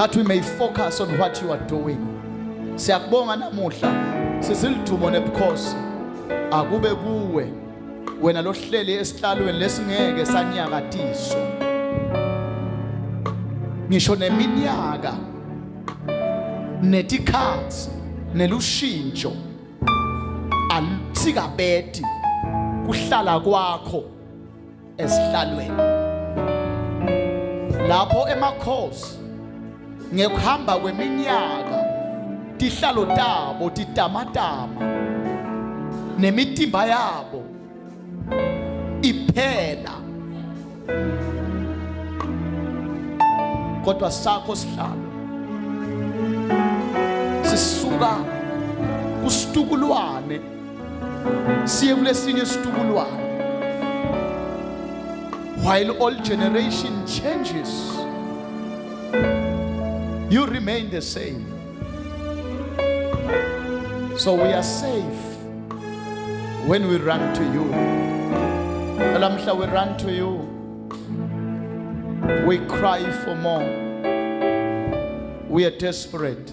that we may focus on what you are doing. Siyakubonga namuhla sizilidumo nebukhosi akube kuwe wena lohleli esihlalweni lesingeke sanyakatiso. Ngisho neminyaka netikhathi nelushintsho aluthikabedi kuhlala kwakho esihlalweni lapho emakhosi ngekuhamba kweminyaka tihlalo tabo titamatama nemitimba yabo iphela kodwa sakho sihlalo sisuka kusitukulwane siye kulesinye isitukulwane. While all generation changes, you remain the same. So we are safe when we run to you. Alamhla we run to you. We cry for more. We are desperate.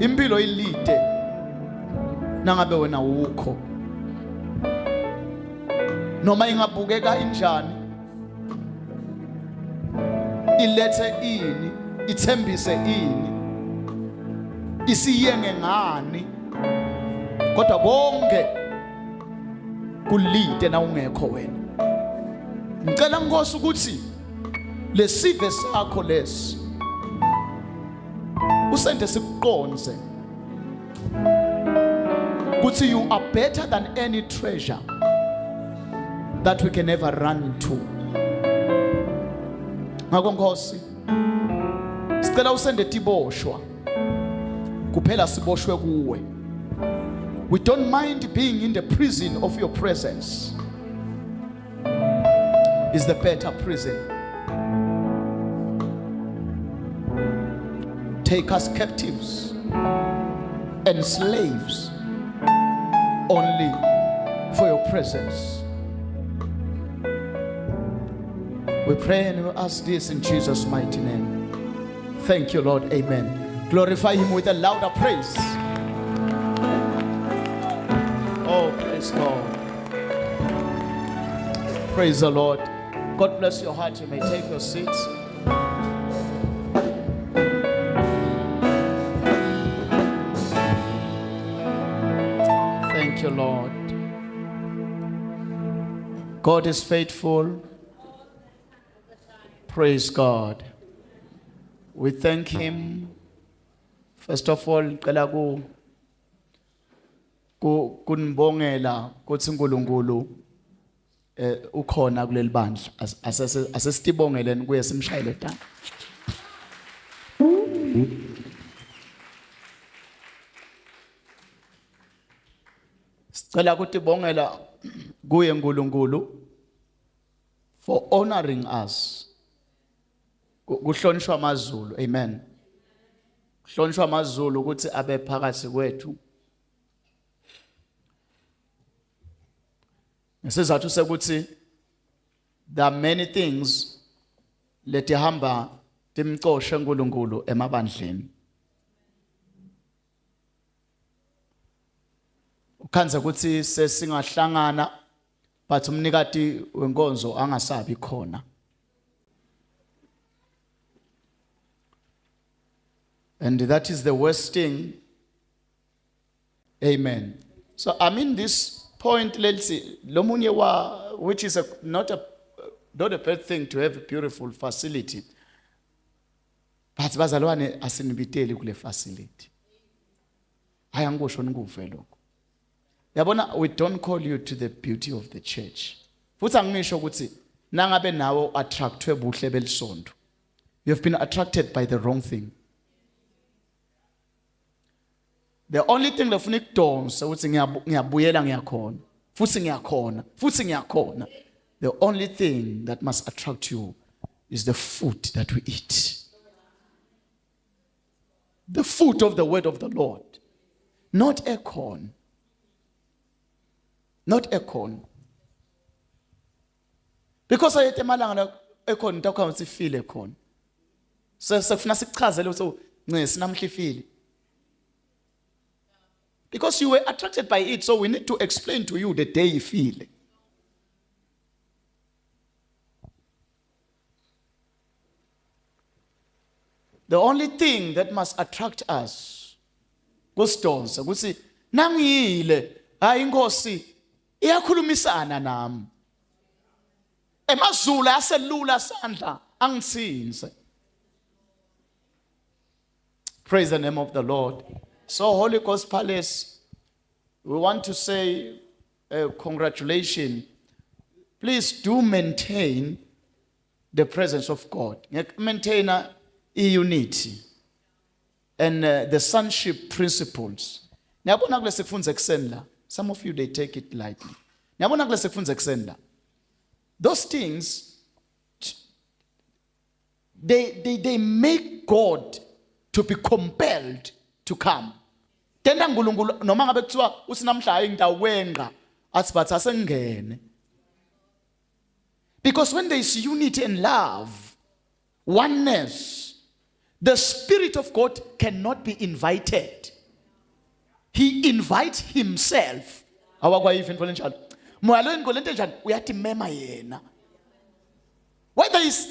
Impilo ilide nangabe wena ukho. Noma ingabukeka injani, ilethe ini, ithembise ini, isiyenge ngani, kodwa konke kulide na ungekho wena. Ngicela Nkosi ukuthi lesive sakho lesi usende sikuqonze ukuthi you are better than any treasure that we can ever run to. Ngakho Nkosi sicela usende tiboshwa kuphela siboshwe kuwe. We don't mind being in the prison of your presence. Is the better prison. Take us captives and slaves only for your presence. We pray and we ask this in Jesus' mighty name. Thank you, Lord. Amen. Glorify him with a louder praise. Oh, praise God. Praise the Lord. God bless your heart. You may take your seats. Thank you, Lord. God is faithful. Praise God. We thank him. First of all, cela kunibongela kuthi uNkulunkulu ukhona kuleli bandla. Asesitibongeleni kuye simshayele tani. Sicela ukuthi bongela kuye uNkulunkulu for honoring us. Kuhlonishwa amazulu. Amen. Kuhlonishwa amazulu ukuthi abe phakathi kwethu. Ngesizathu sekuthi there are many things letihamba timcoshe uNkulunkulu emabandleni. Ukhanze ukuthi sesingahlangana but umnikati wenkonzo angasabi khona. And that is the worst thing. Amen. So I'm in this point, let's see, which is not a bad thing to have a beautiful facility. But bazalwane asinibiteli kule facility. Ayangosho ngikuve lokho. Yabona, we don't call you to the beauty of the church. Futhi angisho ukuthi nangabe nawo attractwe buhle belisonto. You have been attracted by the wrong thing. The only thing lefuna ikudonsa ukuthi ngiyabuyela ngiyakhona. Futhi ngiyakhona. The only thing that must attract you is the food that we eat. The food of the word of the Lord. Not a corn. Not a corn. Because I ate malanga a corn, talk about feel a corn. Sekufuna sikuchazele ukuthi ncisi namhla ifile. Because you were attracted by it, so we need to explain to you the day you feel. The only thing that must attract us kusidonsa ukuthi nangiyile hayi inkosi iyakhulumisana nami. Emazulu aselula sandla angisinze. Praise the name of the Lord. So Holy Ghost Palace, we want to say congratulations. Please do maintain the presence of God. Maintain unity and the sonship principles. Niyabona kule sikufunza ekseni la. Some of you, they take it lightly. Niyabona kule sikufunza ekseni la. Those things, they make God to be compelled to come. Tenda ngulungulu noma ngabe kuthiwa usinamhla hayi ngitawenqa athi bathi asengene. Because when there is unity and love, oneness, the Spirit of God cannot be invited. He invites himself. Awakwa even for njalo. Moya lo ngolento njani uyathi mema yena. Where there is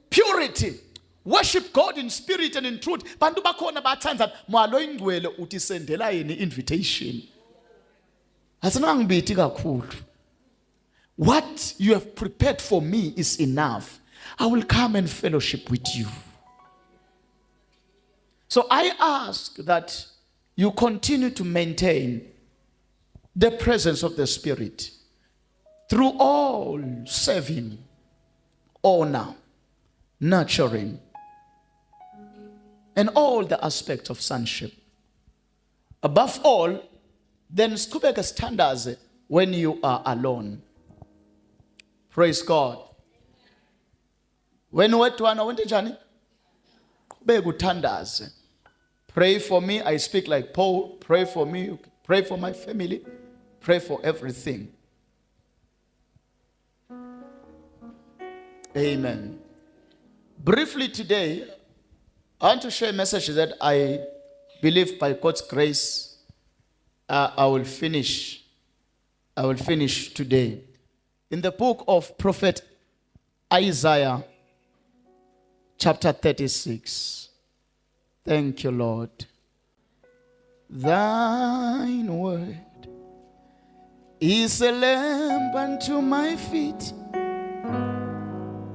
purity, worship God in spirit and in truth. Bantu bakhona bathanza moya lo ingcwele uthi sendela yini invitation. Asinangibithi kakhulu. What you have prepared for me is enough. I will come and fellowship with you. So I ask that you continue to maintain the presence of the Spirit through all serving, honor, nurturing, and all the aspects of sonship. Above all, then siqhubeke sithandaze when you are alone. Praise God. When wedwana wente njani? Qhubeka uthandaze. Pray for me. I speak like Paul. Pray for me. Pray for my family. Pray for everything. Amen. Briefly today, I want to share a message that I believe by God's grace I will finish today. In the book of Prophet Isaiah, chapter 36. Thank you, Lord. Thine word is a lamp unto my feet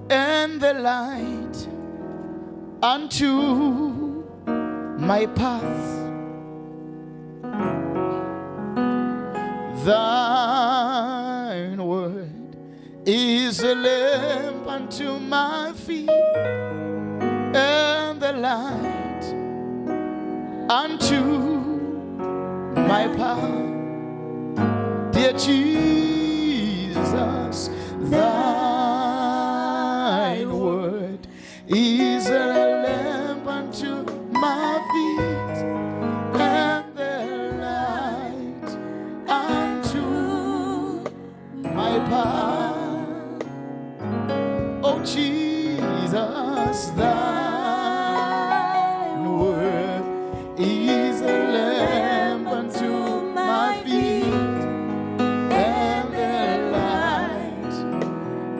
and the light unto my path. Thine word is a lamp unto my feet and the light unto my path. Dear Jesus, thine word is a lamp unto my feet and the light unto my path. Oh Jesus, thine word is a lamp unto my feet and the light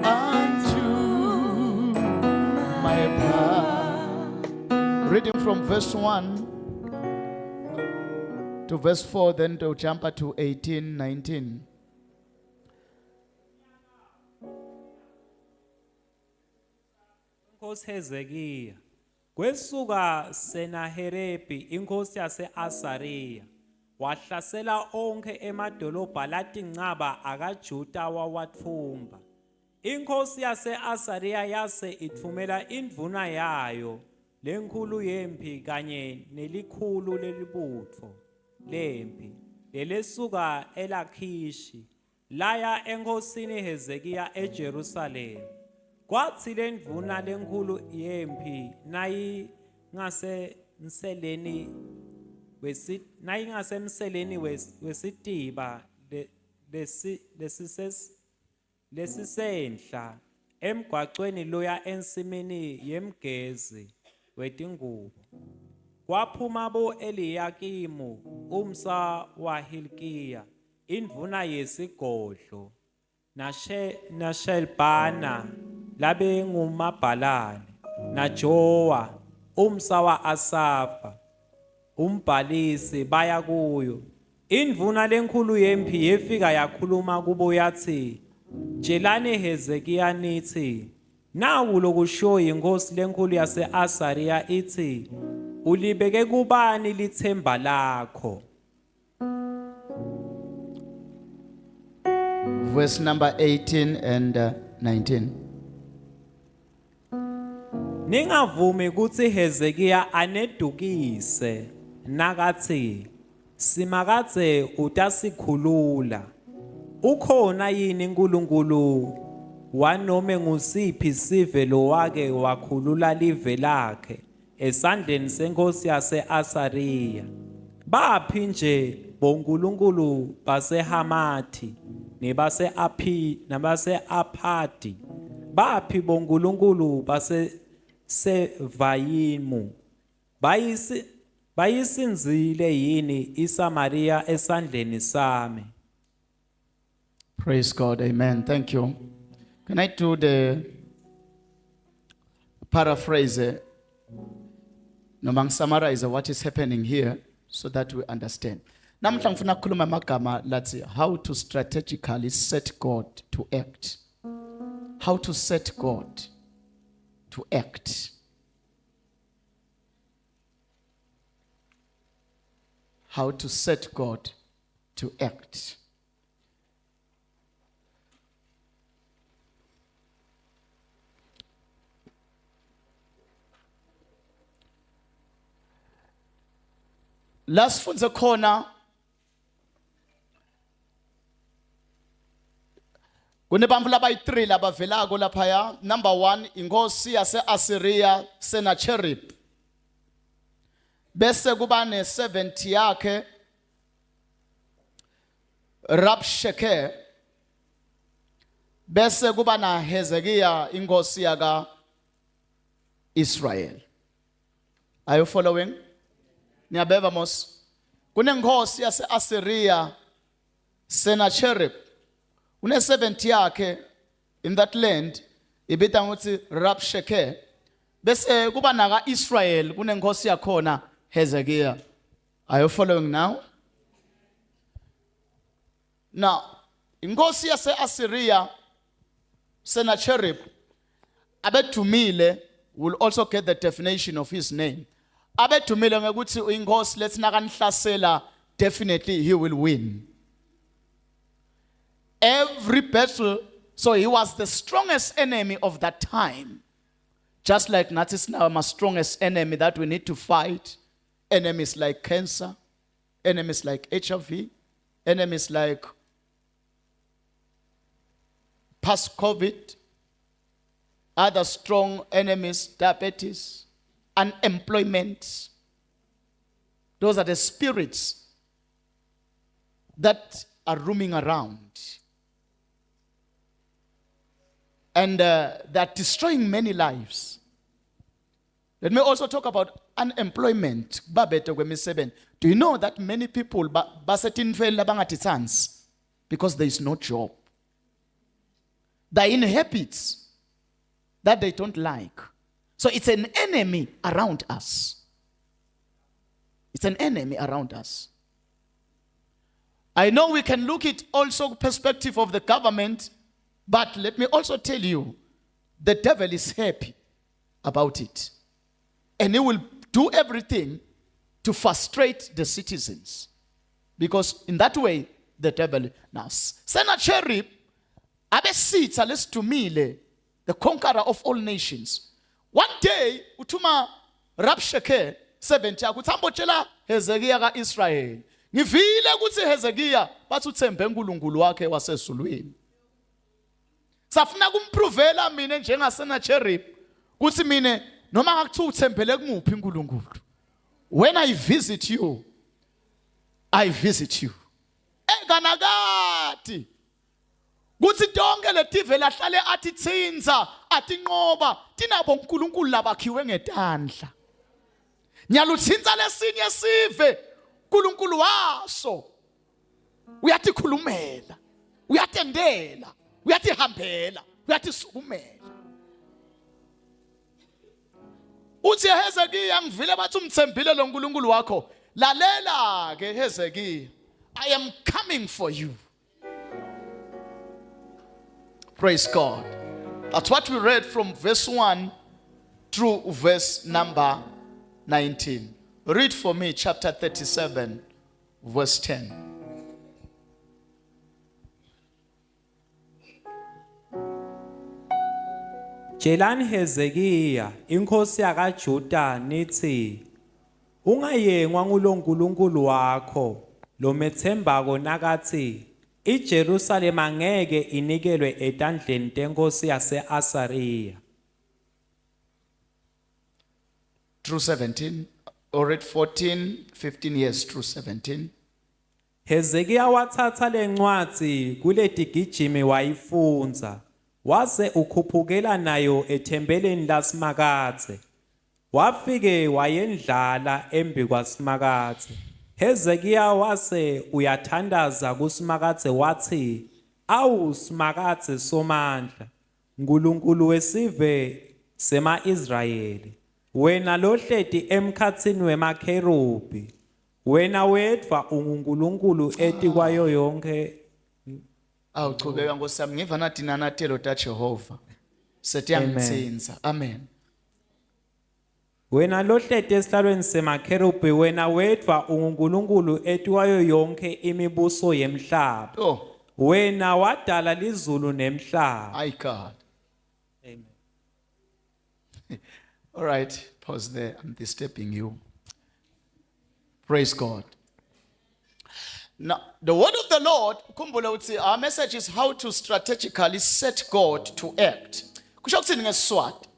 unto my path. Reading from verse 1 to verse 4, then to jump to 18, 19. Inkosi Hezekiya kwesuka Senaherebi inkosi yase-Asariya wahlasela onke emadolobha lathi ncaba akaJuda wawathumba. Inkosi yase-Asariya yase ithumela indvuna yayo lenkulu yempi kanye nelikhulu lelibutho lempi lelesuka eLakhishi laya enkosini Hezekiya eJerusalema. Kwathi lendvuna lenkulu yempi nayingasemseleni wesitiba lesisenhla emgwaqweni loya ensimini yemgezi wetingubo. Kwaphuma bo Eliyakimu umsa wa Hilkiya indvuna yesigodlo naShelbana labe ngumabhalane naJowa umsa wa Asafa umbhalisi baya kuyo. Indvuna lenkhulu yempi yefika yakhuluma kubo yathi, "Tshelani Hezekiya nithi, nawu lokusho inkosi lenkhulu yase-Asariya ithi, ulibeke kubani lithemba lakho?" Verse number 18 and 19. Ningavumi kuthi Hezekiya anedukise nakathi, simakadze utasikhulula. Ukhona yini uNkulunkulu wanome ngusiphi sive lo wake wakhulula live lakhe esandleni senkosi yase-Asariya? Baphi nje bonkulunkulu baseHamathi nabase-Aphadi? Baphi bonkulunkulu baseSevayimu? Bayisinzile yini iSamariya esandleni sami? Praise God. Amen. Thank you. Can I do the paraphrase? Noma summarize what is happening here so that we understand. Namhla ngifuna ukukhuluma amagama lathi how to strategically set God to act. How to set God to act. How to set God to act. Lasifundze khona kunebantfu labayi-3 labavelako laphaya. Number 1, inkosi yase-Asiriya Sennacherib. Bese kuba ne-70 yakhe Rabshakeh. Bese kuba na Hezekiya inkosi yaka Israel. Are you following? Niyabeva mos? Kunenkosi yase-Asiriya Sennacherib. Une 70 yakhe in that land ibita ngokuthi Rabshakeh. Bese kuba naka Israel kunenkosi yakhona Hezekiya. Are you following now? Now, inkosi yase-Asiriya Sennacherib abedumile will also get the definition of his name. Abedumile ngekuthi uyinkosi lethi nakanihlasela, definitely he will win. Every battle, so he was the strongest enemy of that time. Just like Nazis now, my strongest enemy that we need to fight. Enemies like cancer, enemies like HIV, enemies like past COVID, other strong enemies, diabetes, unemployment. Those are the spirits that are roaming around. And they're destroying many lives. Let me also talk about unemployment. Do you know that many people because there is no job? They're in habits that they don't like. So it's an enemy around us. It's an enemy around us. I know we can look at also perspective of the government, but let me also tell you, the devil is happy about it. And he will do everything to frustrate the citizens. Because in that way, the devil. Now, Sennacherib, abesitha lesidumile, the conqueror of all nations. One day, utuma Rabshakeh 70 akuthi tshela Hezekiya ka Israel. Ngivile ukuthi Hezekiya bathi uthembe uNkulunkulu wakhe wasezulwini. Safuna kumprovela mina njengaSennacherib ukuthi mina noma ngakuthiwa uthembele kumuphi uNkulunkulu. When I visit you, I visit you. Eganagati. kuthi tonke letive lahlale athi tsinza athi nqoba tinabo uNkulunkulu labakhiwe ngetandla nyalutsinza lesinye sive uNkulunkulu waso uyatikhulumela uyatendela uyatihambela uyatisukumela uthi Hezekiya ngivile bathi umthembile lo uNkulunkulu wakho lalela ke Hezekiya I am coming for you. Praise God. That's what we read from verse 1 through verse number 19. Read for me chapter 37 verse 10. Tshelani Hezekiya inkosi yakaJuda nithi ungayengwa ngulonkulunkulu wakho lo methembako nakathi iJerusalem angeke inikelwe etandleni tenkosi yase-Asariya. Through 17 or read 14, 15 years through 17. Hezekiya wathatha lencwadi kuletigijimi wayifunza wase ukhuphukela nayo ethembeleni laSimakathe wafike wayendlala embi kwaSimakathe. Hezekiya wase uyathandaza kuSimakathe wathi awu Simakathe somandla uNkulunkulu wesive sema-Israyeli wena lohleti emkhathini wemakherubi wena wedwa uNkulunkulu eti kwayo yonke. Awuchubeka Nkosi ngiva nathi nanatelo taJehova setiyangitsinza. Amen. Wena lohleti esihlalweni semakherubi wena wedwa uNkulunkulu eti kwayo yonke imibuso yemhlaba. Oh, Wena wadala lizulu nemhlaba. my God. Amen. All right, pause there. I'm disturbing you. Praise God. Now, the word of the Lord, ukhumbule ukuthi our message is how to strategically set God to act. Kusho ukuthini ngeSiswati?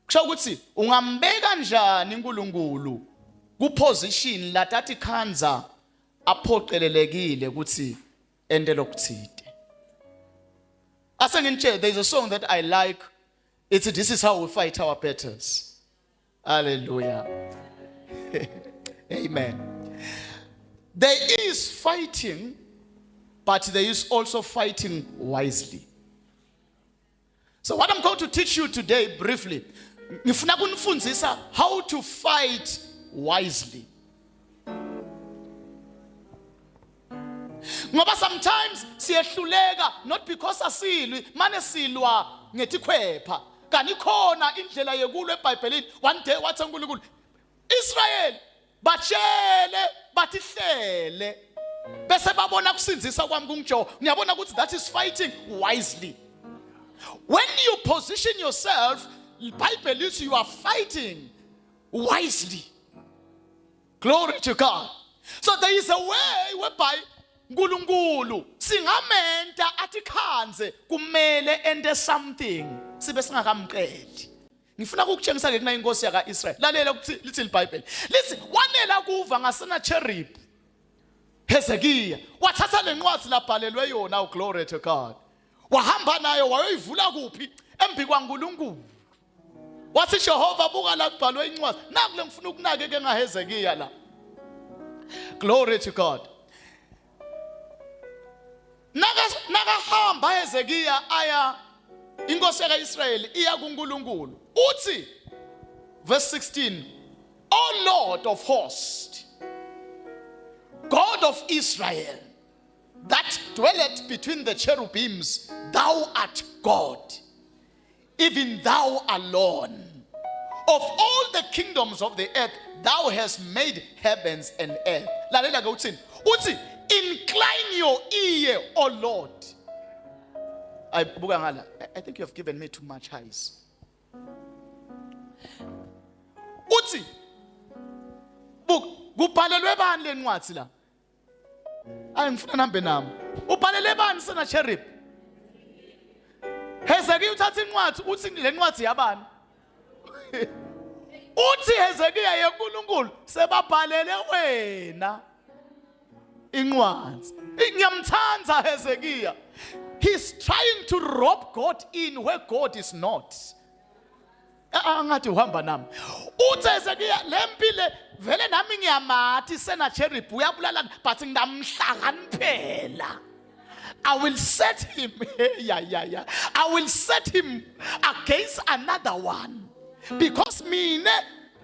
Kusho ukuthi ungambeka njani uNkulunkulu kuposition latathi khanza aphoqelelekile ukuthi ende lokuthide. Asengintshela, there is a song that I like. It's this is how we fight our battles. Hallelujah. Amen. There is fighting, but there is also fighting wisely. So what I'm going to teach you today briefly, ngifuna kunifundzisa how to fight wisely. Ngoba sometimes siyehluleka not because asilwi, mane silwa ngetikhwepha. Kani khona indlela yekulo eBhayibhelini. One day wathi uNkulunkulu, Israel bachele batihlele bese babona kusinzisa kwami kungijo. Ngiyabona ukuthi that is fighting wisely. When you position yourself, the Bible is you are fighting wisely. Glory to God. So there is a way whereby uNkulunkulu singamenta athi khanze kumele ende something sibe singakamqedi. Ngifuna ukukutshengisa ke kuna inkosi yaka Israel. Lalela ukuthi lithi iBhayibheli. Lithi wanela kuva ngasena cherub. Hezekiya wathatha lencwadi labhalelwe yona glory to God. Wahamba nayo wayoyivula kuphi embi kwaNkulunkulu. Wathi Jehova buka la kubhalwe incwadi. Naku le ngifuna ukunake ke ngaHezekiya la. Glory to God. Naka hamba Hezekiya aya inkosi yaka Israel iya kuNkulunkulu. Uthi verse 16, O Lord of hosts, God of Israel, that dwelleth between the cherubims, thou art God, even thou alone. Of all the kingdoms of the earth, thou hast made heavens and earth. Lalela ke uthini? Uthi, incline your ear, O Lord. I think you have given me too much eyes. Uthi, kubhalelwe bani lencwadi la? Ngifuna nambe nami. Ubhalele bani sena cherub? Hezekiya uthatha incwadi uthi le ncwadi yabani? Uthi Hezekiya yeNkulunkulu sebabhalele wena incwadi. Ngiyamthanda Hezekiya. he's trying to rob God in where God is not. Angathi uhamba nami. Uthi Hezekiah lempile vele nami ngiyamathi Sennacherib uyabulala but ngidamhlakaniphela. I will set him I will set him against another one because mine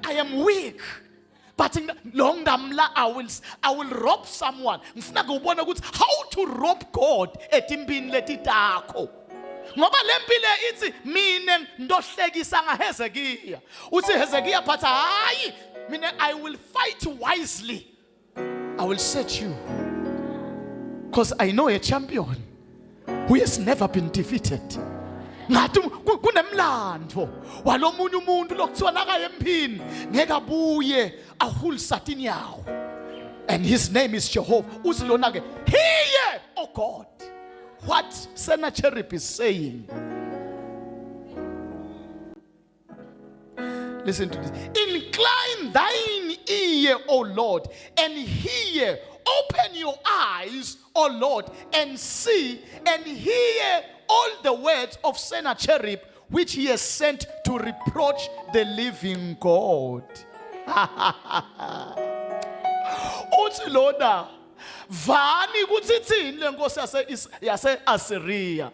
I am weak. But long damla I will rob someone. Ngifuna ukubona ukuthi how to rob God etimpini letitakho. Ngoba lempile ithi mine ndohlekisa ngaHezekiah. Uthi Hezekiah but hayi mina I will fight wisely. I will set you. Because I know a champion who has never been defeated. Ngathi kunemlando walomunye umuntu lokuthiwa nakaye empini ngeke abuye ahulisathe inyawo. And his name is Jehovah. Uthi lona ke hear, oh God, what Sennacherib is saying. Listen to this. Incline thine ear, O Lord, and hear. Open your eyes, O Lord, and see and hear all the words of Sennacherib, which he has sent to reproach the living God. Uthi lona vani kuthithini lenkosi yase Assyria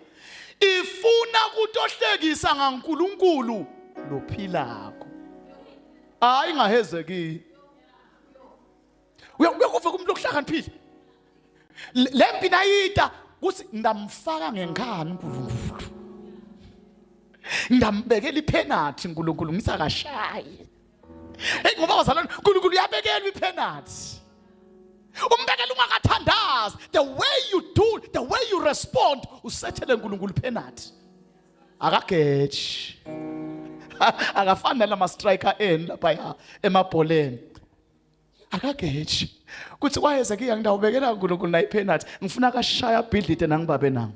ifuna kutohlekisa ngaNkulunkulu lophilako. Hayi ngaHezekiah. Uyakuva kumuntu okuhlakaniphile. Lempi nayita kuthi ndamfaka ngenkani uNkulunkulu. Ndambekela ipenalty uNkulunkulu ngisakashayi. Hey ngoba bazalwane uNkulunkulu uyabekela ipenalty. Umbekela ungakathandazi, the way you do, the way you respond, usethele uNkulunkulu penalty. Akageji. Akafana lama striker lapha emabholeni. Akageji. Kuthi kwaHezekiah ngidawubekela uNkulunkulu na ipenalty, ngifuna akashaya bhidlite nangibabe nami.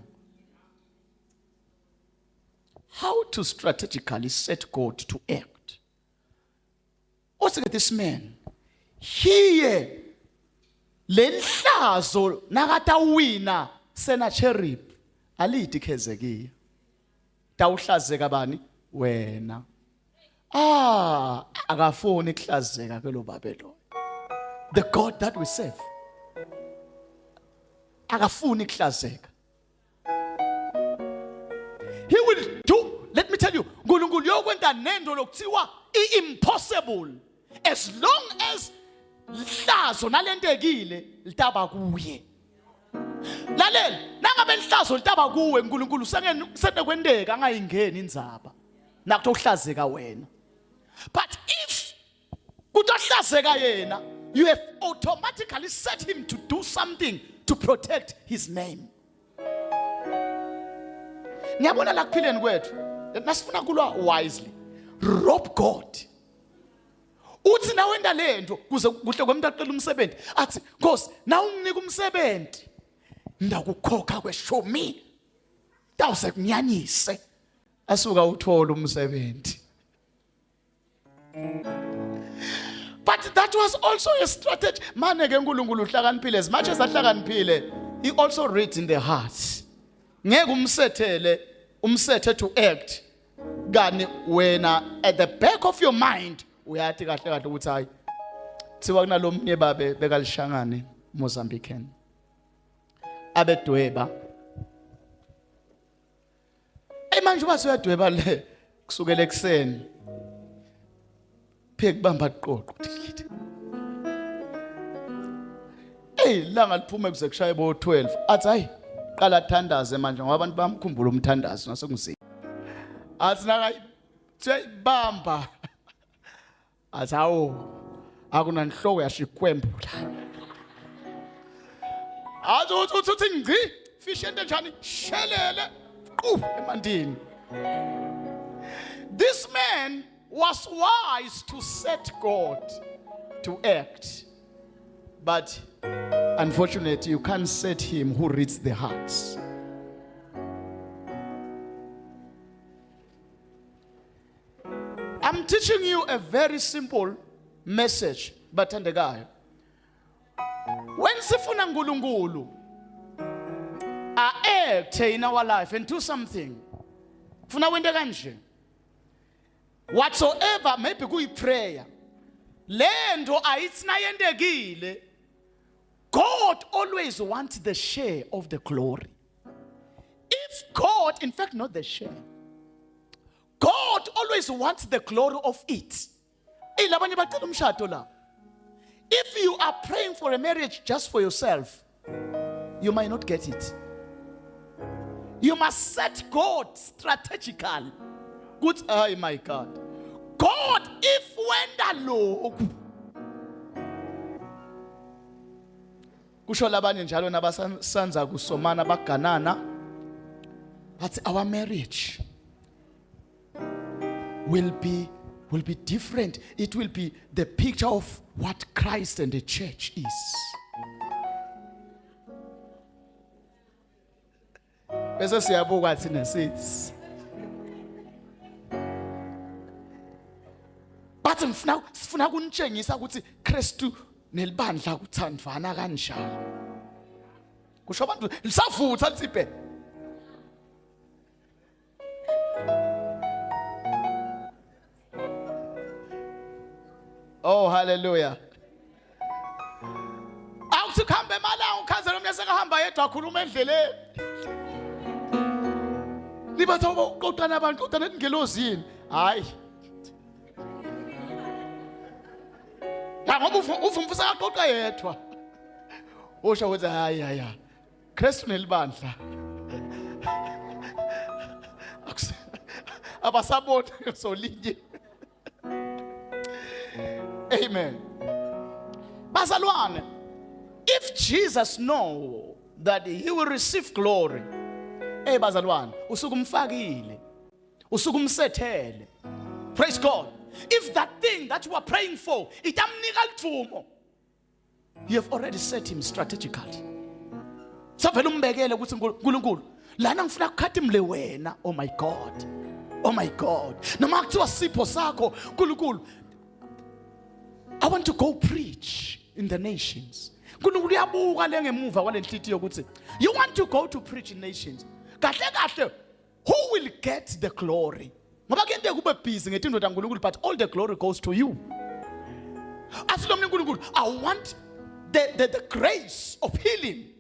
How to strategically set God to act. Also this man, here lenhlazo nakata wina Sennacherib alithi Hezekiah. Tawuhlazeka bani wena. Akafuni ukuhlazeka ke lo babelo. The God that we serve. Akafuni ukuhlazeka. He will do, let me tell you, uNkulunkulu yokwenta nendo lokuthiwa impossible as long as lihlazo nalentekile litaba kuye. Lalela, nangabe lihlazo litaba kuwe uNkulunkulu senekwendeka angayingeni indzaba. Nakutohlazeka wena. But if kutohlazeka yena, you have automatically set him to do something to protect his name. Ngiyabona la kuphileni kwethu nasifuna kulwa wisely. Rob God. Uthi na wenda lento kuze kuhle kwemuntu aqela umsebenzi athi Nkosi na unginika umsebenzi ndakukhokha kweshumi tawuse kunyanise asuka uthola umsebenzi. But that was also a strategy. Mane ke uNkulunkulu uhlakaniphile, as much as ahlakaniphile, he also reads in the heart. Ngeke umsethe to act kani wena at the back of your mind uyathi kahle kahle ukuthi hayi thiwa kunalomnye babe bekalishangane Mozambican abedweba manje bathi uyadweba le kusukela ekseni phek bamba iqoqo langa liphuma kuze kushaye bo 12 athi hayi qala thandaze manje ngoba abantu bamkhumbula umthandazo nasekuseni athi naka bamba athi awu akuna inhloko yashikwembula athi uthi ngci fish ente njani shelele emandini. This man was wise to set God to act, but unfortunately you can't set him who reads the hearts. I'm teaching you a very simple message, but the guy, when sifuna uNkulunkulu act in our life and do something. Funa wente kanje. Whatsoever, maybe kuyi prayer. Lendo ayitsina yendekile. God always wants the share of the glory. If God, in fact, not the share. God always wants the glory of it. If you are praying for a marriage just for yourself, you might not get it. You must set God strategically. Good, oh my God. God, if when the Lord kusho labanye njalo nabasanza kusomana baganana, but our marriage will be different. It will be the picture of what Christ and the church is. Bese siyabuka thina sithi. But sifuna kunitshengisa ukuthi Kristu nelibandla kuthandwana kanjani. Kusho abantu lisavutha litsiphe. Oh, hallelujah. Awuthi kuhambe emalanga ukhanzela omnye sekahamba yedwa akhuluma endleleni. Libathi uqoqana abantu qoqana ngelozini. Hayi. Ya ngoba uvumfusa aqoqa yedwa. Usho ukuthi hayi. Kristu nelibandla. Abasabona solinye. Amen. Bazalwane, if Jesus know that he will receive glory, bazalwane, usukumfakile. Usukumsethele. Praise God. If that thing that you are praying for, itamnika lithumo, you have already set him strategically. Savela umbekele ukuthi uNkulunkulu, lana ngifuna ukukhathimle wena, oh my God. Oh my God. Noma kuthiwa sipho sakho, uNkulunkulu, I want to go preach in the nations. You want to go to preach in nations. Who will get the glory? But all the glory goes to you. I want the grace of healing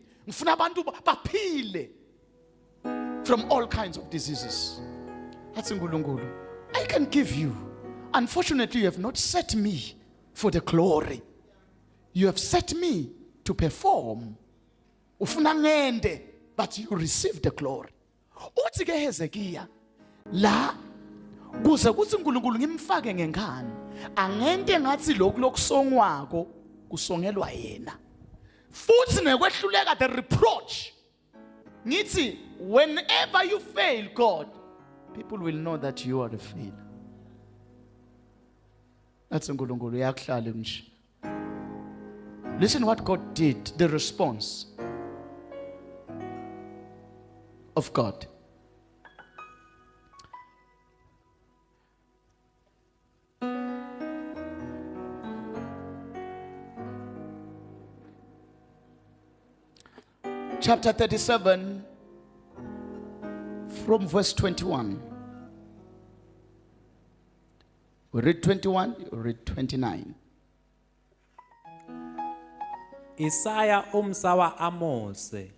from all kinds of diseases. I can give you. Unfortunately, you have not set me for the glory. You have set me to perform. Ufuna ngende, but you receive the glory. Uthi ke Hezekiah la kuze kuthi uNkulunkulu ngimfake ngenkani, angente ngathi lokhu lokusongwako kusongelwa yena. Futhi nekwehluleka the reproach. Ngithi whenever you fail God, people will know that you are a failure. That's uNkulunkulu yakuhlala nje. Listen what God did, the response of God. Chapter 37 from verse 21. We read 21, you read 29. Isaya umsawa Amose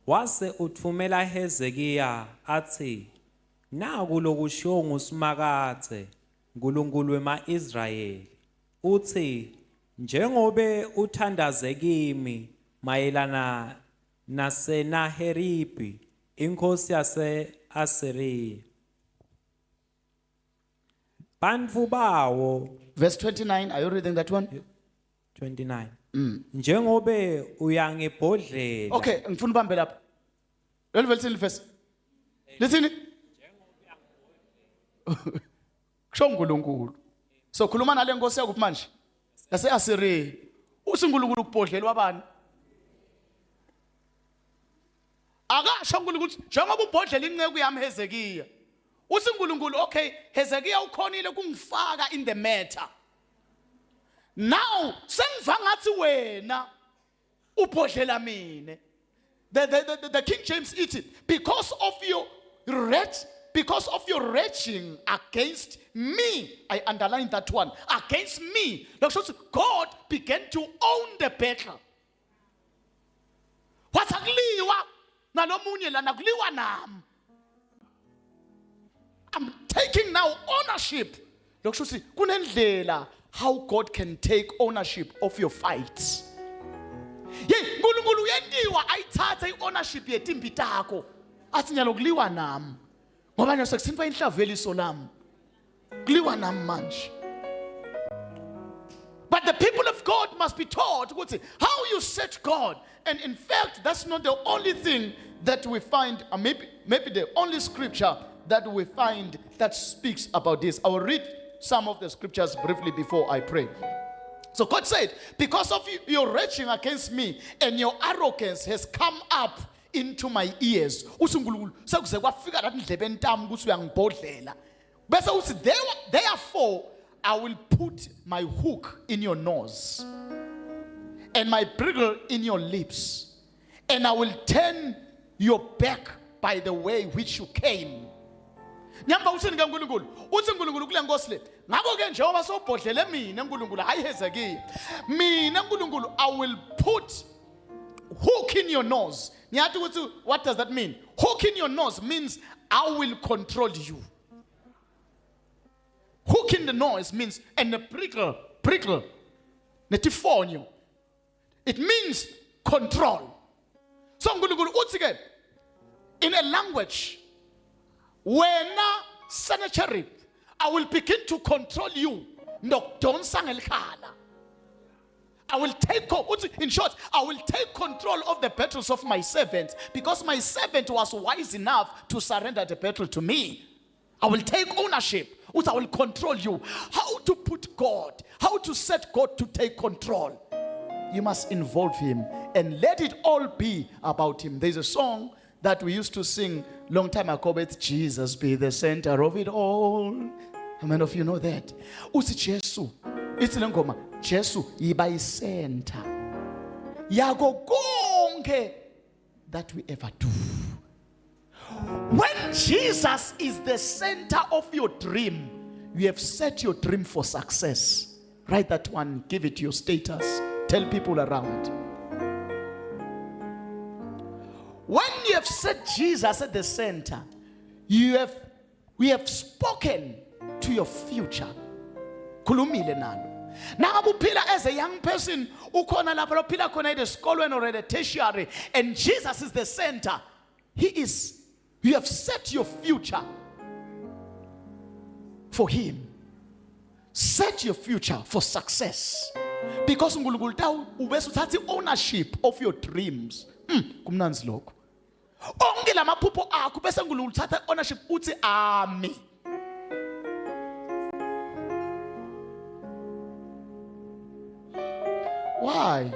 wase uthumela Hezekiya athi naku lokushiwo nguSimakathe uNkulunkulu wema-Israyeli uthi njengobe uthandaze kimi mayelana naSenaheribhi inkosi yase-Asiriya bantfu bawo. Verse 29, are you reading that one? 29. Njengobe uyangibhodlela. Okay, ngifuna ubambe lapha. Leli verse. Listen. Kusho uNkulunkulu. So khuluma nale nkosi yakuphi manje? Yase-Asiriya. Uthi uNkulunkulu ukubhodlela wabani? Akasho uNkulunkulu ukuthi njengoba ubhodlela inceku yami Hezekiya. Uthi uNkulunkulu, okay, Hezekiya ukhonile kungifaka in the matter. Now, sengiva ngathi wena ubhodlela mina. The King James it, because of your raging against me. I underline that one. Against me. God began to own the battle. What's akuliwa nalomunye la nakuliwa nam. I'm taking now ownership. Kunendlela how God can take ownership of your fights. Nkulunkulu uyendiwa ayithatha i-ownership yetimbi takho. Athi nyalokuliwa nam. Ngoba nje sekusinfa inhlaveliso lami. Kuliwa nam manje. But the people of God must be taught how you set God. And in fact, that's not the only thing that we find, maybe the only scripture that we find that speaks about this. I will read some of the scriptures briefly before I pray. So God said, because of your raging against me and your arrogance has come up into my ears. Therefore, I will put my hook in your nose and my bridle in your lips, and I will turn your back by the way which you came. Nyamba uthini kaNkulunkulu? Uthi uNkulunkulu kule nkosi le. Ngakho ke njengoba sobhodlele mina uNkulunkulu ayihezeki. Mina uNkulunkulu I will put hook in your nose. Ngiyathi ukuthi what does that mean? Hook in your nose means I will control you. Hook in the nose means, and the prickle, netifonyo. It means control. So uNkulunkulu uthi ke in a language, when Sennacherib, I will begin to control you. I will take, in short, I will take control of the battles of my servants, because my servant was wise enough to surrender the battle to me. I will take ownership. I will control you. How to put God, how to set God to take control. You must involve him and let it all be about him. There's a song that we used to sing long time ago with Jesus be the center of it all. How many of you know that? Uthi Jesu, it's lengoma. Jesu yiba center yako konke that we ever do. When Jesus is the center of your dream, you have set your dream for success. Write that one, give it your status, tell people around. When you have set Jesus at the center, we have spoken to your future. Kulumile nalo. Now uphila as a young person, ukhona lapho uphila khona at the school or at the tertiary, and Jesus is the center. You have set your future for him. Set your future for success. Because uNkulunkulu tawu ubese uthatha ownership of your dreams. Kumnanzi lokho. Onke lamaphupho akho bese uNkulunkulu uthatha ownership uthi ami. Why?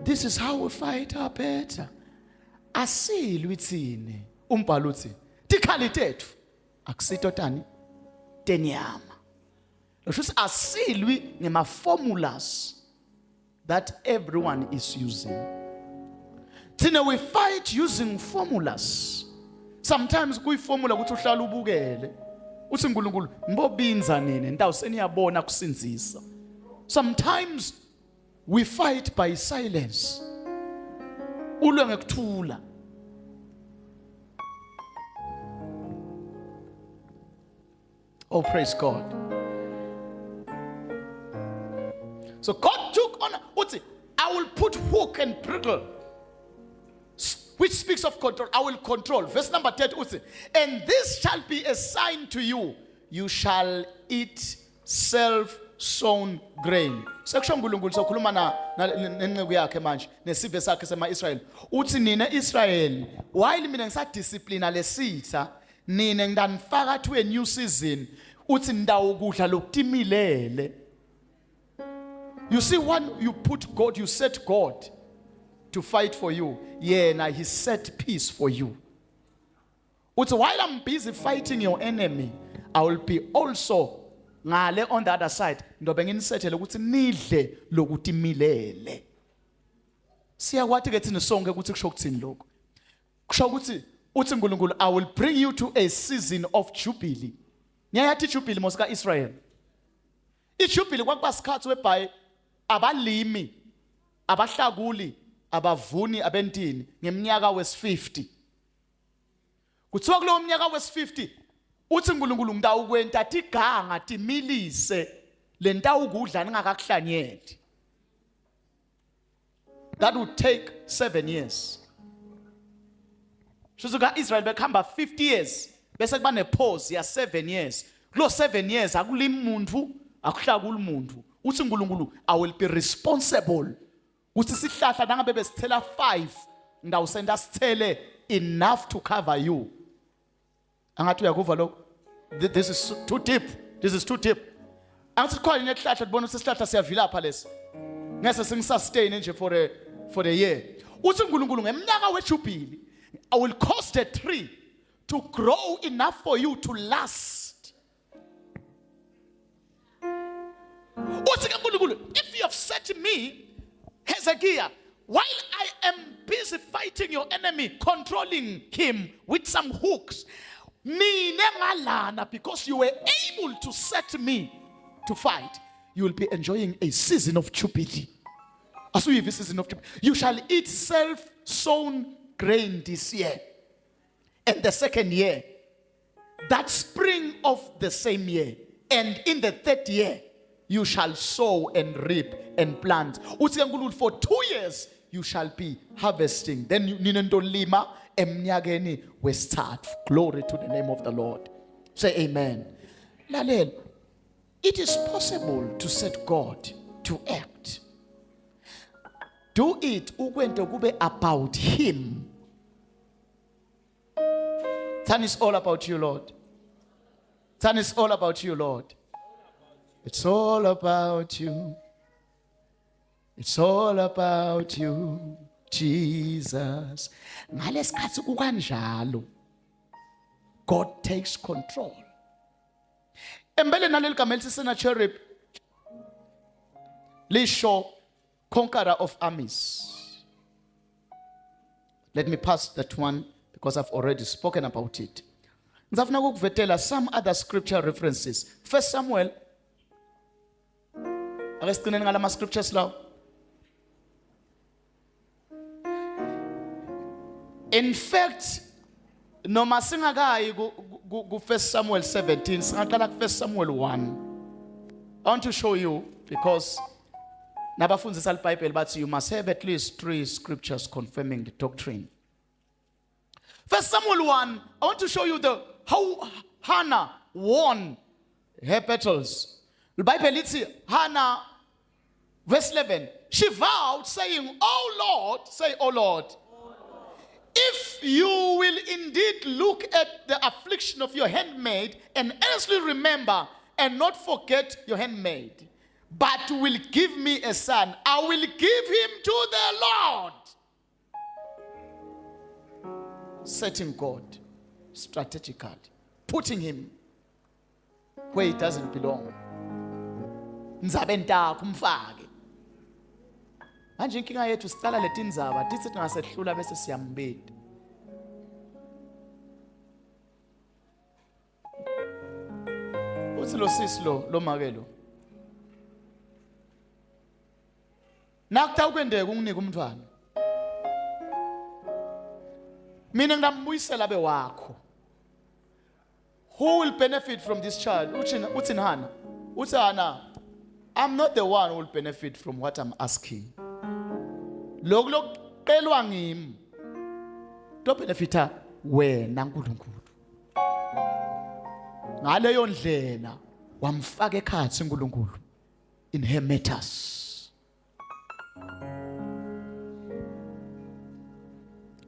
This is how we fight our battle. Asilwi thini. Umbhalo uthi tikhali tethu akusito tani tenyama. Kusho asilwi ngema formulas that everyone is using. Thina we fight using formulas. Sometimes kuyi formula ukuthi uhlala ubukele. Uthi uNkulunkulu ngibobinza nini ndawo seniyabona kusinzisa. Sometimes we fight by silence. Ulwe ngekuthula. Oh, praise God. So God took on, I will put hook and bridle, which speaks of control. I will control. Verse number 30, and this shall be a sign to you. You shall eat self-sown grain. Section ngulunkulu sokhuluma nenceku yakhe manje nesive sakhe sema-Israyeli. Uthi nina Israel, while mina ngisadisciplina lesitha, nina ngidanifaka to a new season. Uthi ndawo kudla lokutimilele. You see, when you put God, you set God to fight for you. Yeah, now he set peace for you. Uthi while I'm busy fighting your enemy, I will be also ngale on the other side. Ndobe nginisethele ukuthi nidle lokutimilele. Siyakwathi ke thina sonke ukuthi kusho ukuthini lokho. kusho ukuthi uthi uNkulunkulu I will bring you to a season of jubilee. Ngiyayathi jubilee mosika Israel. Ijubilee kwakuba sikhathi webhayi abalimi, abahlakuli, abavuni abentini ngeminyaka wes50. Kuthiwa kulo mnyaka wes50 uthi uNkulunkulu ngidawukwenta iganga timilise le ntawu ukudla ningakakuhlanyeli. That would take 7 years. Shuzuka Israel bekhamba 50 years bese kuba nepause ya 7 years. Kulo 7 years akulimi umuntu, akuhlakula umuntu. Uthi uNkulunkulu I will be responsible. Uthi sihlahla nangabe besithela 5 ngidawusenda sithele enough to cover you. Angathi uyakuva lokho? This is too deep. This is too deep. Angithi khona nehlahla libona ukuthi isihlahla siyavilapha lesi. Ngese singisustain nje for a year. Uthi uNkulunkulu ngeminyaka wejubilee I will cause the tree to grow enough for you to last. Uthi uNkulunkulu if you have said to me Hezekiah, while I am busy fighting your enemy, controlling him with some hooks, because you were able to set me to fight, you will be enjoying a season of jubilee. As we have a season of jubilee, you shall eat self-sown grain this year, and the second year, that spring of the same year, and in the third year, you shall sow and reap and plant. For 2 years, you shall be harvesting. Then you ninendolima emnyageni we start. Glory to the name of the Lord. Say amen. Lalel, it is possible to set God to act. Do it ukwento kube about him. That is all about you, Lord. That is all about you, Lord. It's all about you. It's all about you, Jesus. Ngalesikhathi kukanjalo, God takes control. Embele naleli gama elithi Sennacherib lisho conqueror of armies. Let me pass that one because I've already spoken about it. Ngizafuna ukukuvetela some other scripture references. 1 Samuel. Akesigcineni ngalama scriptures lawo. In fact, noma singakayi ku 1 Samuel 17, singaqala ku 1 Samuel 1. I want to show you because nabafundisa iBhayibheli bathi you must have at least 3 scriptures confirming the doctrine. 1 Samuel 1, I want to show you how Hannah won her battles. The Bible says Hannah, verse 11, she vowed saying, "Oh Lord," say, "Oh Lord, if you will indeed look at the affliction of your handmaid and earnestly remember and not forget your handmaid, but will give me a son, I will give him to the Lord." Setting God strategically, putting him where he doesn't belong. Nzabe ntakho umfake. Manje inkinga yethu sicala leti ndzaba tithi singasehlula bese siyambeda. Uthi lo sisi lo makelo. Nakutha ukwendeka unginike umntwana. Mina ngambuyisela be wakho. Who will benefit from this child? Uthi Hannah. Uthi Hannah, I'm not the one who will benefit from what I'm asking. Lokulokelwa ngimi. Do benefita wena uNkulunkulu. Ngaleyo ndlela wamfaka ekhatsi uNkulunkulu in her matters.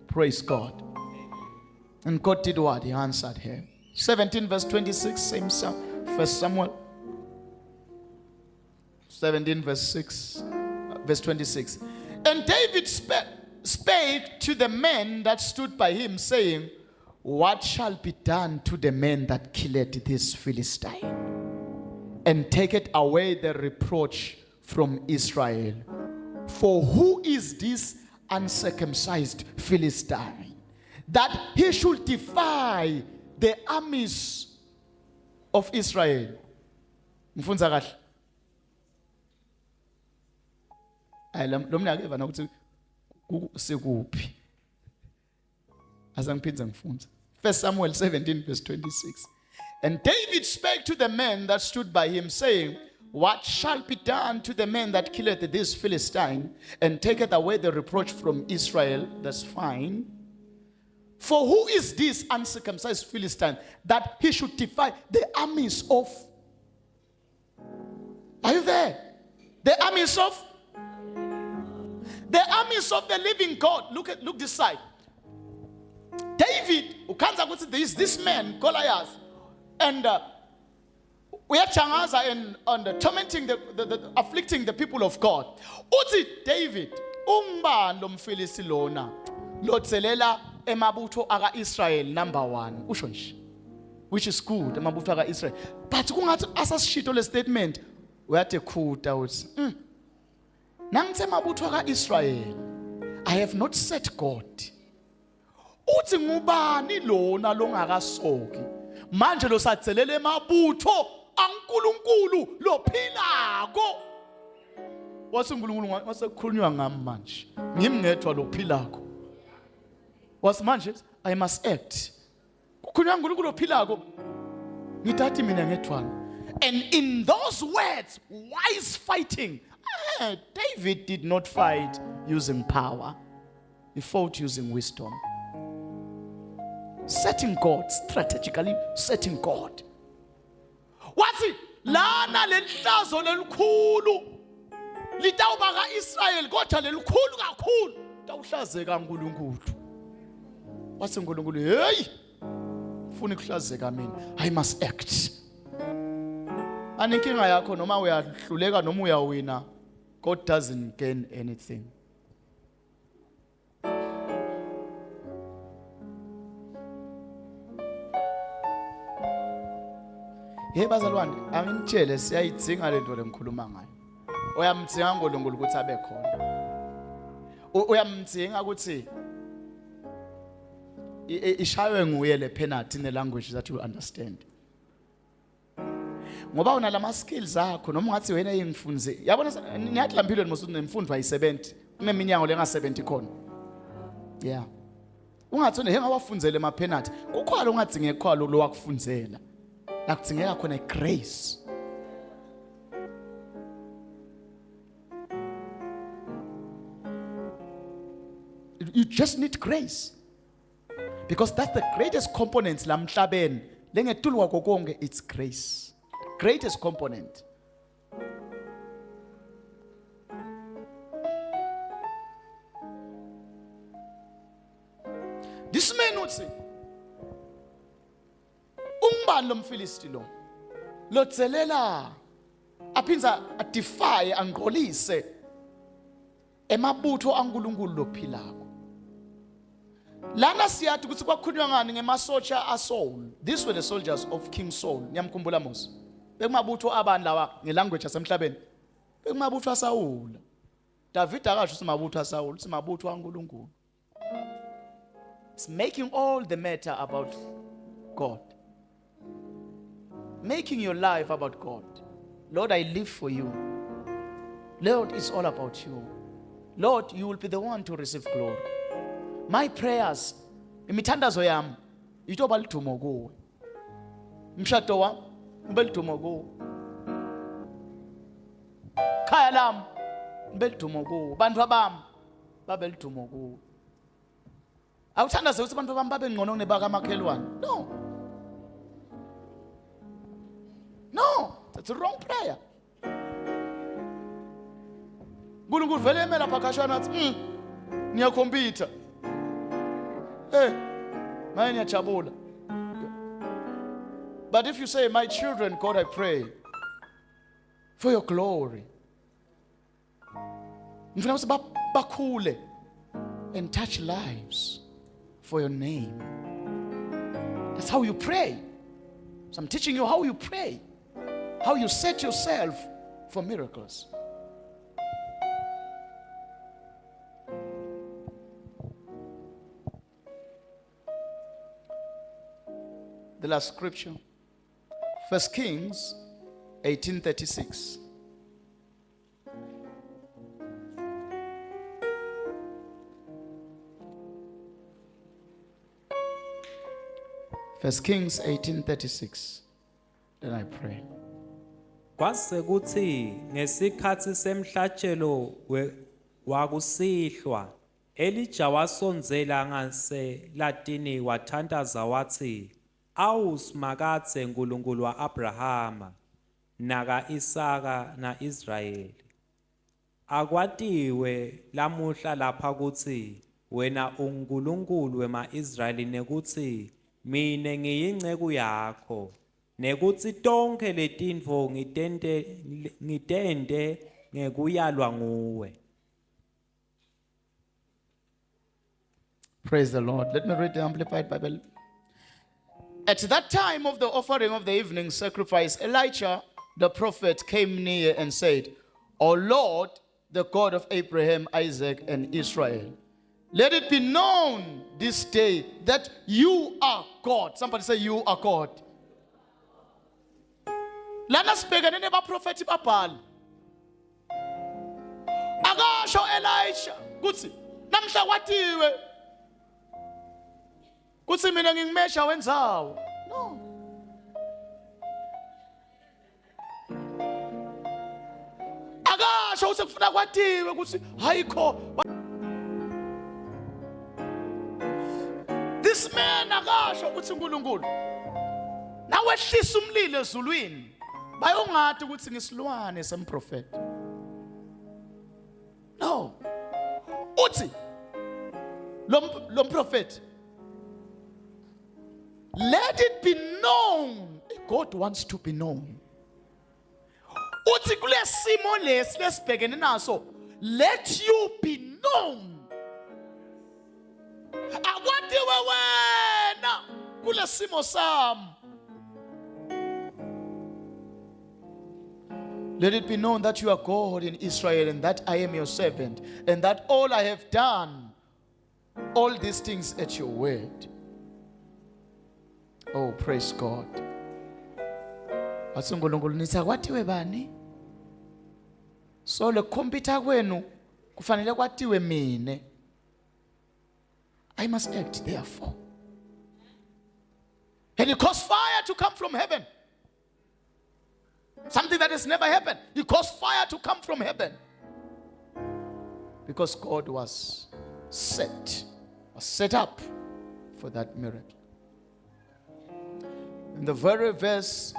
Praise God. And God did what? He answered her. 17 verse 26, same song. 1 Samuel 17 verse 26. And David spake to the men that stood by him, saying, "What shall be done to the men that killed this Philistine? And taketh away the reproach from Israel. For who is this uncircumcised Philistine, that he should defy the armies of Israel. Mfunza kahle. Lo mna ke vana ukuthi sikuphi. Azangiphindza ngifunza. 1 Samuel 17 verse 26. And David spake to the men that stood by him, saying, what shall be done to the man that killeth this Philistine and taketh away the reproach from Israel? That's fine. For who is this uncircumcised Philistine that he should defy the armies of? Are you there? The armies of? The armies of the living God. Look this side. David, there is this man, Goliath, and we are changaza and tormenting the afflicting the people of God. Uthi David, umbani lo mfilisi lona, lotselela emabutho aka Israel number 1. Usho nje. Which is good, emabutho aka Israel. But kungathi asasishito le statement, uyathe khuta uthi, nangithe emabutho aka Israel, I have not set God. Uthi ngubani lona longakasoki? Manje lo satselele emabutho ankulunkulu lophilako. Wathi uNkulunkulu wasekhulunywa ngami manje. Ngimi ngedwa lophilako. Wathi manje I must act. Kukhulunywa uNkulunkulu lophilako. Ngithathi mina ngedwana. And in those words, wise fighting. David did not fight using power. He fought using wisdom. Setting God, strategically setting God. Wathi lana lenhlazo lelikhulu litawuba kaIsrael kodwa lelikhulu kakhulu tawuhlazeka uNkulunkulu. Wathi uNkulunkulu, hey, ufuna ukuhlazeka mina, I must act. Aninkinga yakho noma uyahluleka noma uyawina, God doesn't gain anything. Hey bazalwane, angitshele siyayidzinga lento lemkhuluma ngayo. Uyamdzinga uNkulunkulu ukuthi abe khona. Uyamdzinga ukuthi ishaywe nguye le penalty in a language that you understand. Ngoba una lama skills akho noma ungathi wena yingifunze. Yabona niyathi lampilweni musu nemfundo ayi70. Kuneminyango lenga70 khona. Yeah. Ungathi une hengawafunzele ama penalty. Kukhona ungadzinge khona lo wakufunzela. Nakudzingeka khona grace. You just need grace. Because that's the greatest component la mhlabeni. Lengetulwa kokonke, it's grace. Greatest component. This man would say, umbani lo mfilisti lo lotselela aphinza defy angqolise emabutho ankulunkulu lophilako. Lana siyathi ukuthi kwakhulunywa ngani ngemasotsha aSaul. These were the soldiers of King Saul. Niyamkhumbula Mose? Bekumabutho abantu lawa ngelanguage yasemhlabeni. Bekumabutho aSaul. David akasho simabutho aSaul, simabutho ankulunkulu. It's making all the matter about God. Making your life about God. Lord, I live for you. Lord, it's all about you. Lord, you will be the one to receive glory. My prayers, imithandazo yami itoba lithumo kuwe. Umshado wami ube lithumo kuwe. Khaya lami ube lithumo kuwe. Bantu bami babe lithumo kuwe. Awuthandaze ukuthi abantu bami babe ngcono kunebaka makhelwane. No. No, that's a wrong prayer. Nkulunkulu vele emela phakashana athi ngiyakhompyutha. Manje ngiyajabula. But if you say, my children, God, I pray for your glory. Ngifuna ukuthi bakhule and touch lives for your name. That's how you pray. So I'm teaching you how you pray. How you set yourself for miracles. the last scripture. 1 Kings 18:36. First Kings 18:36. Then I pray. Kwase kuthi ngesikhathi semhlatshelo wakusihlwa Elijah wasonzela ngaseLatini wathandaza wathi awusimakathe uNkulunkulu waAbrahama naka Isaka na Israyeli akwatiwe lamuhla lapha ukuthi wena uNkulunkulu wema-Israyeli nekuthi mina ngiyinceku yakho nekuthi tonke letinto ngitende ngekuyalwa nguwe. Praise the Lord. Let me read the Amplified Bible. At that time of the offering of the evening sacrifice, Elijah the prophet came near and said, O Lord, the God of Abraham, Isaac, and Israel, let it be known this day that you are God. Somebody say, you are God. Lana sibhekene nebaprofeti babhali. Akasho Elijah kuthi namhla kwathiwe kuthi mina ngingimesha wendzawo. No. Akasho usekufuna kwathiwe ukuthi hayikho. This man akasho ukuthi uNkulunkulu nawehlisa umlilo ezulwini bayongathi ukuthi ngisilwane semprofeti. No. Uthi lo prophet, let it be known. God wants to be known. Uthi kulesimo lesi lesibhekene naso, let you be known. Akwatiwe wena kulesimo sami. Let it be known that you are God in Israel and that I am your servant and that all I have done, all these things at your word. Oh, praise God. Asungulunkulu nisakwathiwe bani? So le computer kwenu kufanele kwathiwe mine. I must act therefore. And it caused fire to come from heaven. Something that has never happened. He caused fire to come from heaven. Because God was set up for that miracle. In the very verse,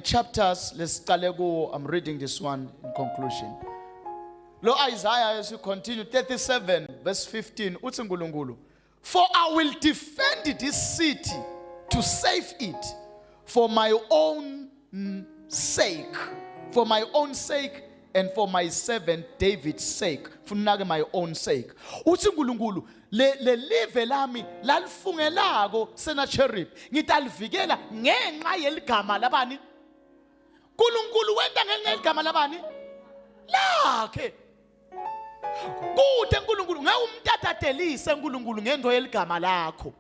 chapters, let's go. I'm reading this one in conclusion. Lo Isaiah, as you continue, 37, verse 15, uthi uNkulunkulu, for I will defend this city to save it for my own sake, and for my servant David's sake. Funake my own sake. Uthi uNkulunkulu, le live lami lalifungelako Sennacherib ngitalivikela ngenxa yeligama labani? uNkulunkulu wenta ngenxa yeligama labani? Lakhe. Kude uNkulunkulu ngeke umtatatelise uNkulunkulu ngento yeligama lakho.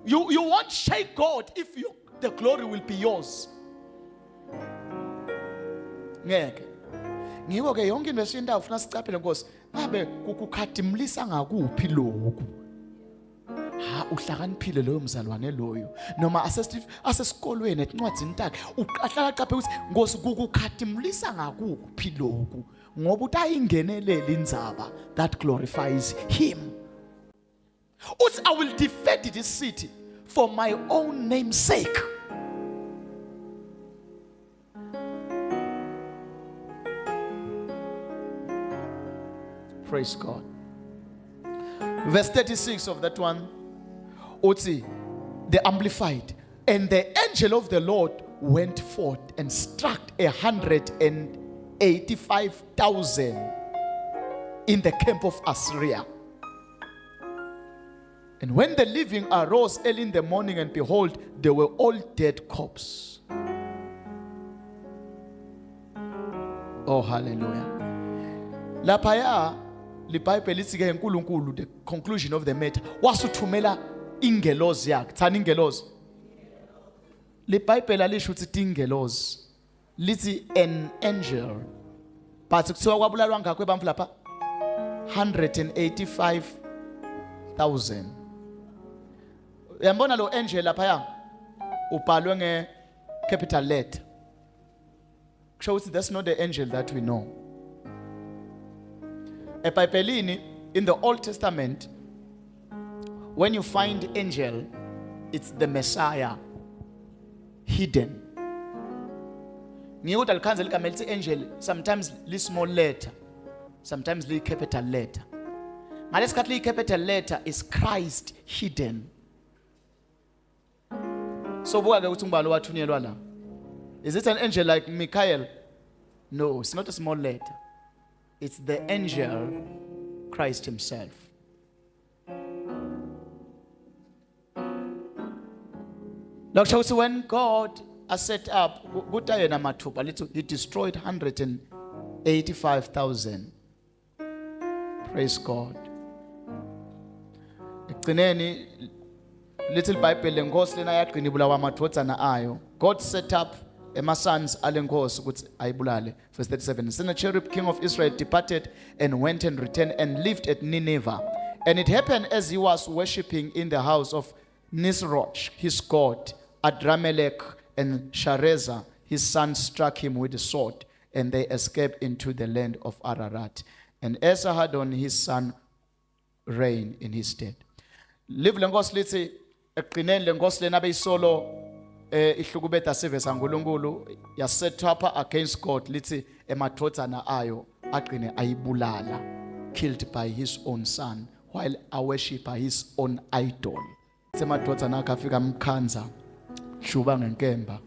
You won't shake God if the glory will be yours. Ngeke. Ngiko ke yonke into esinda ufuna sicaphele Nkosi. Ngabe kukukhadimlisa ngakuphi lokhu? Uhlakaniphile loyo mzalwane loyo. Noma asesikolweni encwadzini takhe uqahlala qaphe ukuthi Nkosi kukukhadimlisa ngakuphi lokhu? Ngoba utayingenelela indzaba that glorifies him. Uthi I will defend this city for my own name's sake. Praise God. Verse 36 of that one, Uti, the Amplified, and the angel of the Lord went forth and struck 185,000 in the camp of Assyria. And when the living arose early in the morning, and behold, they were all dead corpses. Oh, hallelujah. Lapaya liBhayibheli lithi ke uNkulunkulu, the conclusion of the matter, wasuthumela ingelozi yakhe. Thani ingelozi? liBhayibheli alisho ukuthi ingelozi, lithi an angel. But kuthiwa kwabulalwa ngakho ebamfu lapha 185,000. Uyambona lo angel lapha ya ubhalwe nge-capital letter. Kusho ukuthi that's not the angel that we know. eBhayibhelini, in the Old Testament, when you find angel, it's the Messiah hidden. Ngiyuda likhanze ligama lithi angel, sometimes li small letter, sometimes li capital letter. Ngalesikhathi li capital letter is Christ hidden. So buka ke ukuthi ngibalo wathunyelwa la. Is it an angel like Michael? No, it's not a small letter. It's the angel Christ himself. Look, when God has set up, he destroyed 185,000. Praise God. Little Bible lenkosi lena yaqina ibulawa amadodzana ayo. God set up sons alenkosi ukuthi ayibulale. Verse 37. Sennacherib, king of Israel, departed and went and returned and lived at Nineveh. And it happened as he was worshipping in the house of Nisroch, his god, Adramelech and Shareza, his son, struck him with a sword, and they escaped into the land of Ararat. And Esarhaddon, his son, reigned in his stead. Live lenkosi lithi eqineni lenkosi lena beyisolo ihlukubeda seve saNkulunkulu ya set up against God, lithi emadodzana ayo aqine ayibulala, killed by his own son while a worshiper his own idol. Semadodzana akhe afika mkhanza shuba ngenkemba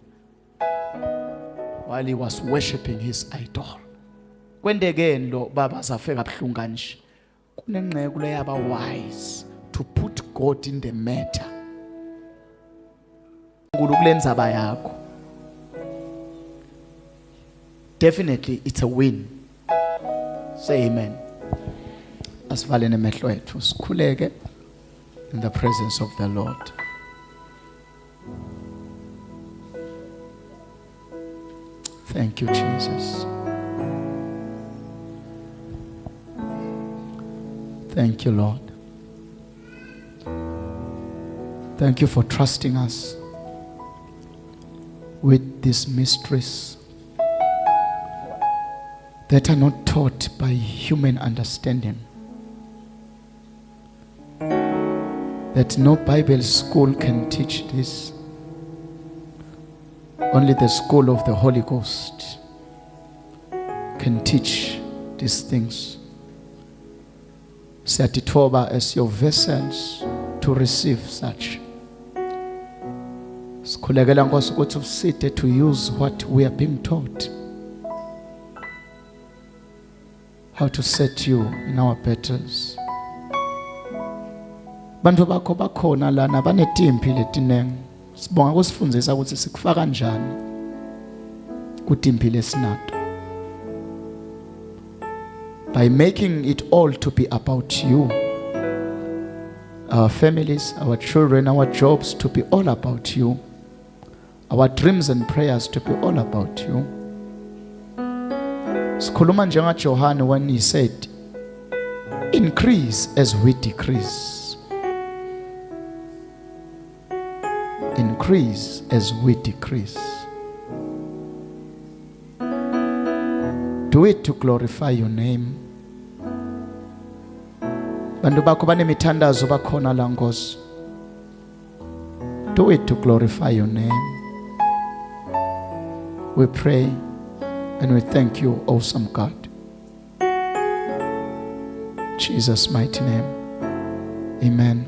while he was worshipping his idol. Kwendekeni lo baba safeka buhlungu kanje. Kunengqeko leyaba wise to put God in the matter. Ukulenza yakho. Definitely it's a win. Say amen. Asivale nemehlo ethu sikhuleke in the presence of the Lord. Thank you, Jesus. Thank you, Lord. Thank you for trusting us with these mysteries that are not taught by human understanding, that no Bible school can teach this. Only the school of the Holy Ghost can teach these things. Siyatithoba as your vessels to receive such. Sikhulekela Nkosi ukuthi usite to use what we are being taught. How to set you in our battles. Bantu bakho bakhona lana banetimpi letinengi. Sibonga kusifundisa ukuthi sikufaka kanjani kutimpi lesinato. By making it all to be about you. Our families, our children, our jobs to be all about you. Our dreams and prayers to be all about you. Sikhuluma njenga John when he said, increase as we decrease. Increase as we decrease. Do it to glorify your name. Bantu bakho banemithandazo bakhona la Nkosi. Do it to glorify your name. We pray and we thank you, awesome God. In Jesus' mighty name. Amen.